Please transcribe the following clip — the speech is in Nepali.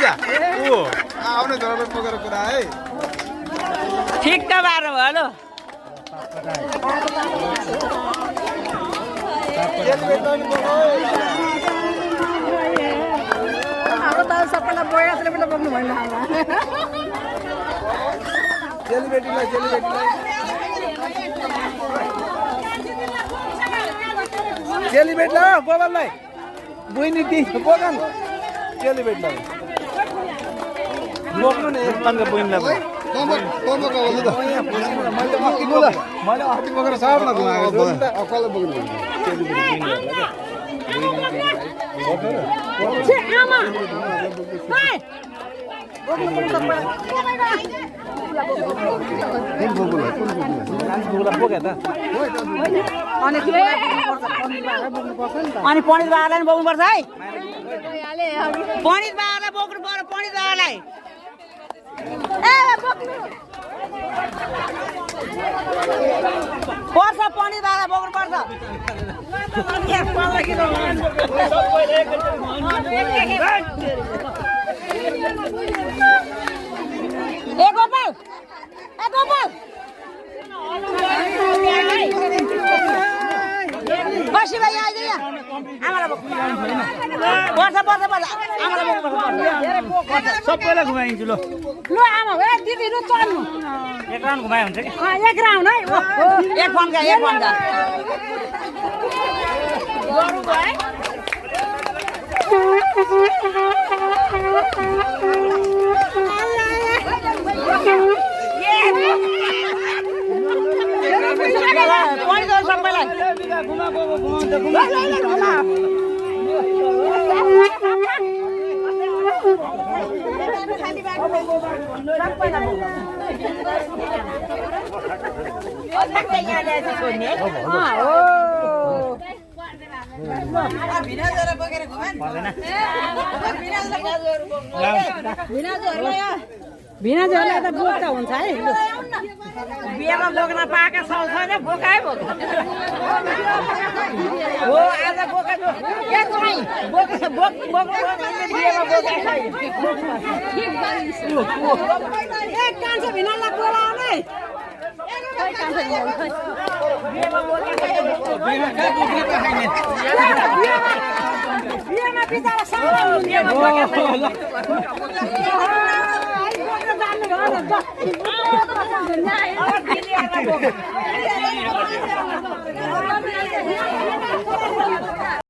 क्या आउने धरले पोकेर कुरा है ठिक त बाह्र भयो ल अब त सबैलाई बोयासले पनि बोक्नु भएन चेलीबेटीलाई गोबरलाई बुइनी टी बोकन चेलीबेटीलाई बोक्नु नि एक पानको बुइनीलाई मैले अस्ति बोकेर सबलाई घुमाएको कसलाई बोक्नु अनि पण्डित बाबालाई नि बोक्नुपर्छ है पण्डित बाबालाई बोक्नु पर्यो पण्डित बाबालाई पर्छ पण्डित बाबालाई बोक्नु पर्छ ए गोपाल बसी भाइ आइज यहाँ आमालाई बोक्नु पर्छ आमालाई बोक्नुपर्छ सबैलाई घुमाइदिन्छु ल लु आमा हे दिदी लु चल्नु एक राउन्ड घुमाए हुन्छ कि एक राउन्ड है एक फन्का गरु भए सबैलाई भिनाजहरूलाई त बोक्दा हुन्छ है बिहेमा बोक्न पाएका छौँ छैन बोकाइ बोक हो आज बोकेको बिहेमा बोकाइ कान्छो भिनाजलाई बोलाउने बिहेमा बिचरा सानो जान्नु